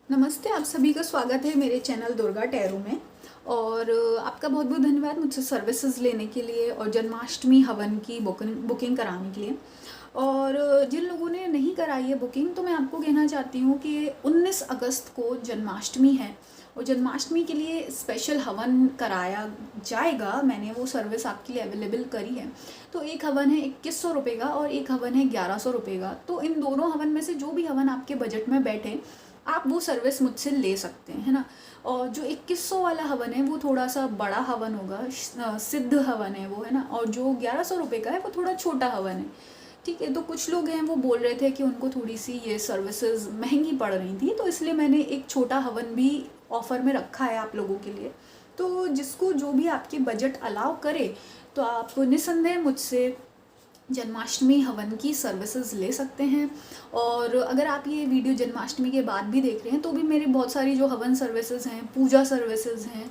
नमस्ते, आप सभी का स्वागत है मेरे चैनल दुर्गा टैरो में। और आपका बहुत बहुत धन्यवाद मुझसे सर्विसेज लेने के लिए और जन्माष्टमी हवन की बुकिंग कराने के लिए। और जिन लोगों ने नहीं कराई है बुकिंग, तो मैं आपको कहना चाहती हूँ कि 19 अगस्त को जन्माष्टमी है और जन्माष्टमी के लिए स्पेशल हवन कराया जाएगा। मैंने वो सर्विस आपके लिए अवेलेबल करी है। तो एक हवन है 2100 रुपये का और एक हवन है 1100 रुपये का। तो इन दोनों हवन में से जो भी हवन आपके बजट में बैठे, आप वो सर्विस मुझसे ले सकते हैं, है ना। और जो 2100 वाला हवन है वो थोड़ा सा बड़ा हवन होगा, सिद्ध हवन है वो, है ना। और जो 1100 रुपये का है वो थोड़ा छोटा हवन है, ठीक है। तो कुछ लोग हैं वो बोल रहे थे कि उनको थोड़ी सी ये सर्विसेज महंगी पड़ रही थी, तो इसलिए मैंने एक छोटा हवन भी ऑफ़र में रखा है आप लोगों के लिए। तो जिसको जो भी आपकी बजट अलाउ करे, तो आप निसंदेह मुझसे जन्माष्टमी हवन की सर्विसेज ले सकते हैं। और अगर आप ये वीडियो जन्माष्टमी के बाद भी देख रहे हैं, तो भी मेरी बहुत सारी जो हवन सर्विसेज हैं, पूजा सर्विसेज हैं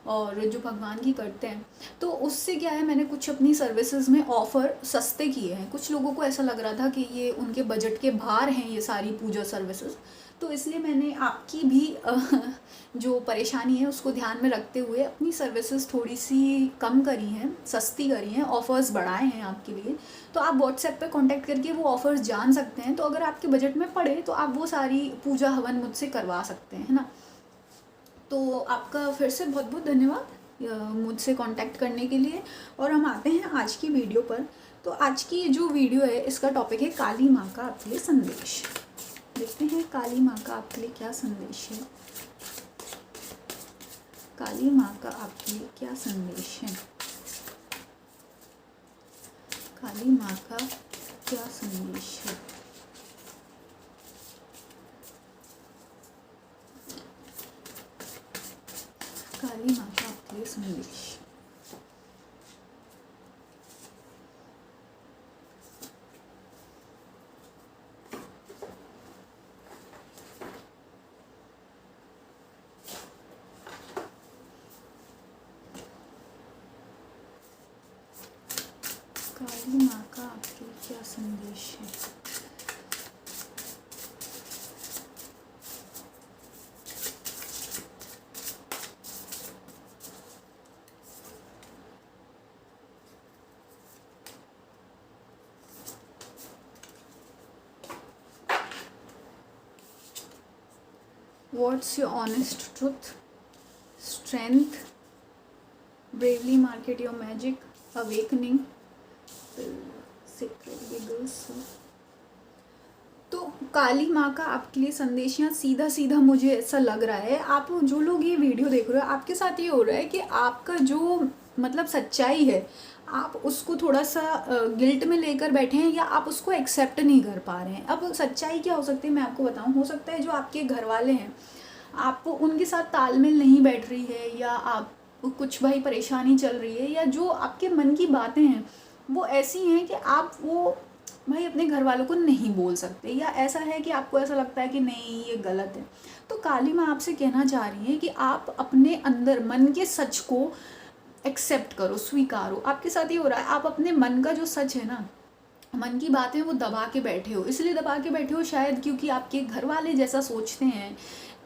और जो भगवान की करते हैं, तो उससे क्या है, मैंने कुछ अपनी सर्विसेज में ऑफ़र सस्ते किए हैं। कुछ लोगों को ऐसा लग रहा था कि ये उनके बजट के बाहर हैं ये सारी पूजा सर्विसेज, तो इसलिए मैंने आपकी भी जो परेशानी है उसको ध्यान में रखते हुए अपनी सर्विसेज थोड़ी सी कम करी हैं, सस्ती करी हैं, ऑफ़र्स बढ़ाए हैं आपके लिए। तो आप व्हाट्सएप पे कांटेक्ट करके वो ऑफ़र्स जान सकते हैं। तो अगर आपके बजट में पड़े तो आप वो सारी पूजा हवन मुझसे करवा सकते हैं, है ना। तो आपका फिर से बहुत बहुत धन्यवाद मुझसे कांटेक्ट करने के लिए। और हम आते हैं आज की वीडियो पर। तो आज की जो वीडियो है इसका टॉपिक है काली माँ का आपके लिए संदेश। देखते हैं काली माँ का आपके लिए क्या संदेश है। काली माँ का आपके लिए क्या संदेश है। काली माँ का क्या संदेश है। काली माँ का आपके लिए संदेश। काली माँ का आपके लिए क्या संदेश है। What's your honest truth? Strength, bravely market your magic, awakening, sacred wiggles। तो काली माँ का आपके लिए संदेश यहाँ सीधा सीधा मुझे ऐसा लग रहा है, आप जो लोग ये वीडियो देख रहे हो, आपके साथ ये हो रहा है कि आपका जो मतलब सच्चाई है, आप उसको थोड़ा सा गिल्ट में लेकर बैठे हैं या आप उसको एक्सेप्ट नहीं कर पा रहे हैं। अब सच्चाई क्या हो सकती है मैं आपको बताऊं। हो सकता है जो आपके घर वाले हैं, आप उनके साथ तालमेल नहीं बैठ रही है, या आप कुछ भाई परेशानी चल रही है, या जो आपके मन की बातें हैं वो ऐसी हैं कि आप वो भाई अपने घर वालों को नहीं बोल सकते, या ऐसा है कि आपको ऐसा लगता है कि नहीं ये गलत है। तो काली माँ आपसे कहना चाह रही है कि आप अपने अंदर मन के सच को एक्सेप्ट करो, स्वीकारो। आपके साथ ये हो रहा है, आप अपने मन का जो सच है ना, मन की बातें वो दबा के बैठे हो। इसलिए दबा के बैठे हो शायद क्योंकि आपके घर वाले जैसा सोचते हैं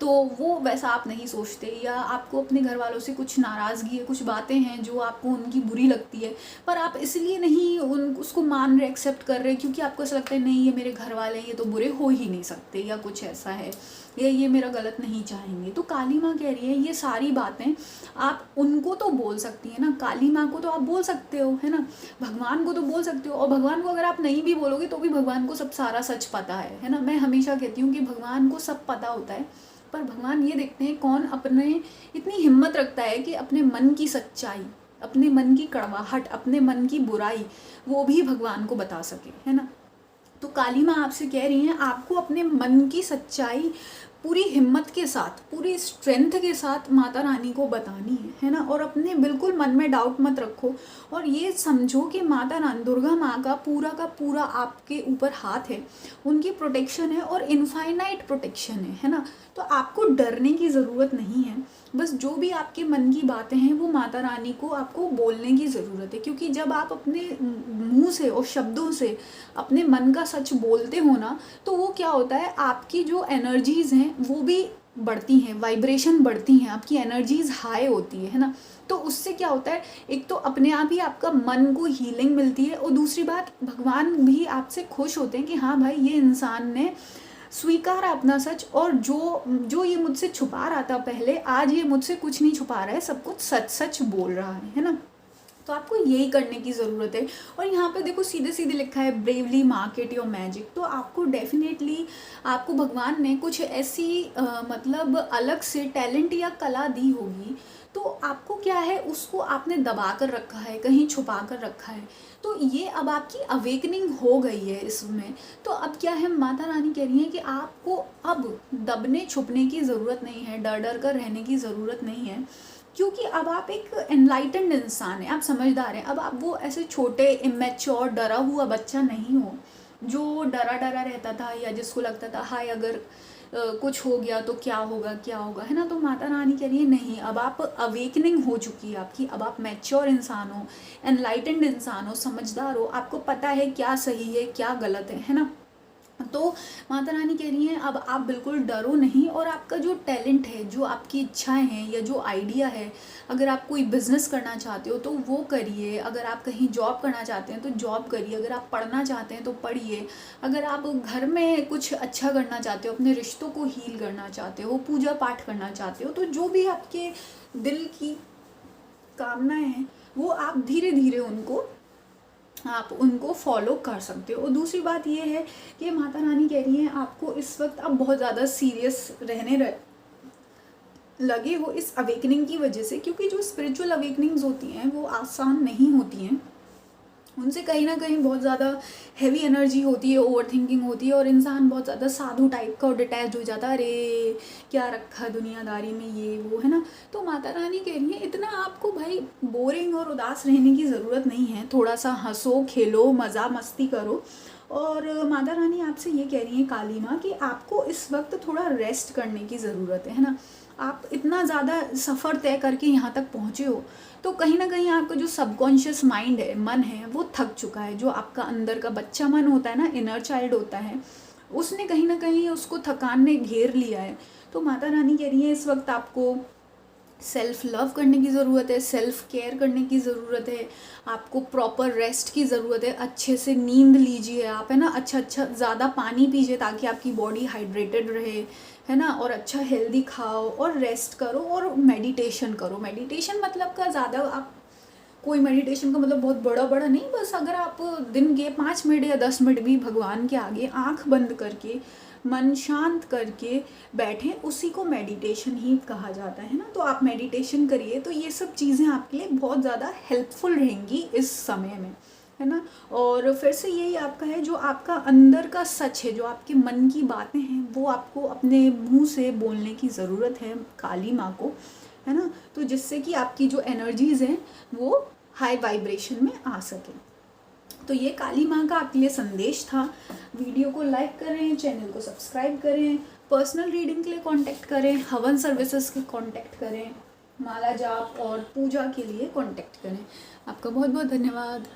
तो वो वैसा आप नहीं सोचते, या आपको अपने घर वालों से कुछ नाराज़गी है, कुछ बातें हैं जो आपको उनकी बुरी लगती है, पर आप इसलिए नहीं उसको मान रहे, एक्सेप्ट कर रहे, क्योंकि आपको ऐसा लगता है नहीं ये मेरे घर वाले हैं, ये तो बुरे हो ही नहीं सकते, या कुछ ऐसा है, या ये मेरा गलत नहीं चाहेंगे। तो काली माँ कह रही है ये सारी बातें आप उनको तो बोल सकती है ना, काली माँ को तो आप बोल सकते हो, है ना। भगवान को तो बोल सकते हो, और भगवान को अगर आप नहीं भी बोलोगे तो भी भगवान को सब सारा सच पता है ना। मैं हमेशा कहती हूँ कि भगवान को सब पता होता है, पर भगवान ये देखते हैं कौन अपने इतनी हिम्मत रखता है कि अपने मन की सच्चाई, अपने मन की कड़वाहट, अपने मन की बुराई वो भी भगवान को बता सके, है ना। तो काली माँ आपसे कह रही हैं आपको अपने मन की सच्चाई पूरी हिम्मत के साथ, पूरी स्ट्रेंथ के साथ माता रानी को बतानी है ना। और अपने बिल्कुल मन में डाउट मत रखो, और ये समझो कि माता रानी दुर्गा माँ का पूरा आपके ऊपर हाथ है, उनकी प्रोटेक्शन है और इनफाइनाइट प्रोटेक्शन है ना। तो आपको डरने की ज़रूरत नहीं है, बस जो भी आपके मन की बातें हैं वो माता रानी को आपको बोलने की ज़रूरत है। क्योंकि जब आप अपने मुंह से और शब्दों से अपने मन का सच बोलते हो ना, तो वो क्या होता है, आपकी जो एनर्जीज़ हैं वो भी बढ़ती हैं, वाइब्रेशन बढ़ती हैं, आपकी एनर्जीज हाई होती है ना। तो उससे क्या होता है, एक तो अपने आप ही आपका मन को हीलिंग मिलती है, और दूसरी बात भगवान भी आपसे खुश होते हैं कि हाँ भाई ये इंसान ने स्वीकारा अपना सच, और जो जो ये मुझसे छुपा रहा था पहले, आज ये मुझसे कुछ नहीं छुपा रहा है, सब कुछ सच सच बोल रहा है ना। तो आपको यही करने की ज़रूरत है। और यहाँ पे देखो सीधे सीधे लिखा है ब्रेवली मार्केट योर मैजिक। तो आपको डेफिनेटली, आपको भगवान ने कुछ ऐसी मतलब अलग से टैलेंट या कला दी होगी, तो आपको क्या है, उसको आपने दबा कर रखा है, कहीं छुपा कर रखा है। तो ये अब आपकी अवेकनिंग हो गई है इसमें। तो अब क्या है, माता रानी कह रही है कि आपको अब दबने छुपने की ज़रूरत नहीं है, डर डर कर रहने की ज़रूरत नहीं है, क्योंकि अब आप एक एनलाइटेंड इंसान हैं, आप समझदार हैं। अब आप वो ऐसे छोटे इमेच्योर डरा हुआ बच्चा नहीं हो जो डरा डरा रहता था, या जिसको लगता था हाय अगर कुछ हो गया तो क्या होगा क्या होगा, है ना। तो माता रानी कह रही है नहीं, अब आप अवेकनिंग हो चुकी है आपकी, अब आप मैच्योर इंसान हो, एनलाइटेंड इंसान हो, समझदार हो, आपको पता है क्या सही है क्या गलत है ना। तो माता रानी कह रही हैं अब आप बिल्कुल डरो नहीं, और आपका जो टैलेंट है, जो आपकी इच्छाएं हैं, या जो आइडिया है, अगर आप कोई बिजनेस करना चाहते हो तो वो करिए, अगर आप कहीं जॉब करना चाहते हैं तो जॉब करिए, अगर आप पढ़ना चाहते हैं तो पढ़िए, अगर आप घर में कुछ अच्छा करना चाहते हो, अपने रिश्तों को हील करना चाहते हो, पूजा पाठ करना चाहते हो, तो जो भी आपके दिल की कामनाएं हैं वो आप धीरे धीरे आप उनको फॉलो कर सकते हो। और दूसरी बात ये है कि माता रानी कह रही हैं आपको इस वक्त अब बहुत ज़्यादा सीरियस लगे हो इस अवेकनिंग की वजह से, क्योंकि जो स्पिरिचुअल अवेकनिंग्स होती हैं वो आसान नहीं होती हैं, उनसे कहीं ना कहीं बहुत ज़्यादा हैवी एनर्जी होती है, ओवर थिंकिंग होती है, और इंसान बहुत ज़्यादा साधु टाइप का और डिटैच हो जाता है, अरे क्या रखा दुनियादारी में ये वो, है ना। तो माता रानी कह रही है इतना आपको भाई बोरिंग और उदास रहने की ज़रूरत नहीं है, थोड़ा सा हंसो खेलो मज़ा मस्ती करो। और माता रानी आपसे ये कह रही है काली माँ कि आपको इस वक्त थोड़ा रेस्ट करने की ज़रूरत है ना। आप इतना ज़्यादा सफ़र तय करके यहाँ तक पहुँचे हो, तो कहीं ना कहीं आपका जो सबकॉन्शियस माइंड है, मन है, वो थक चुका है। जो आपका अंदर का बच्चा मन होता है ना, इनर चाइल्ड होता है, उसने कहीं ना कहीं उसको थकान ने घेर लिया है। तो माता रानी कह रही है इस वक्त आपको सेल्फ लव करने की ज़रूरत है, सेल्फ केयर करने की ज़रूरत है, आपको प्रॉपर रेस्ट की ज़रूरत है, अच्छे से नींद लीजिए आप, है ना, अच्छा ज़्यादा पानी पीजिए ताकि आपकी बॉडी हाइड्रेटेड रहे, है ना, और अच्छा हेल्दी खाओ और रेस्ट करो और मेडिटेशन करो। मेडिटेशन मतलब का ज़्यादा आप कोई मेडिटेशन का मतलब बहुत बड़ा बड़ा नहीं, बस अगर आप दिन के 5 मिनट या 10 मिनट भी भगवान के आगे आंख बंद करके मन शांत करके बैठें, उसी को मेडिटेशन ही कहा जाता है ना। तो आप मेडिटेशन करिए, तो ये सब चीज़ें आपके लिए बहुत ज़्यादा हेल्पफुल रहेंगी इस समय में, है ना। और फिर से यही आपका है, जो आपका अंदर का सच है, जो आपके मन की बातें हैं, वो आपको अपने मुंह से बोलने की ज़रूरत है काली माँ को, है ना। तो जिससे कि आपकी जो एनर्जीज़ हैं वो हाई वाइब्रेशन में आ सके। तो ये काली माँ का आपके लिए संदेश था। वीडियो को लाइक करें, चैनल को सब्सक्राइब करें, पर्सनल रीडिंग के लिए कांटेक्ट करें, हवन सर्विसेज के कांटेक्ट करें, माला जाप और पूजा के लिए कांटेक्ट करें। आपका बहुत बहुत धन्यवाद।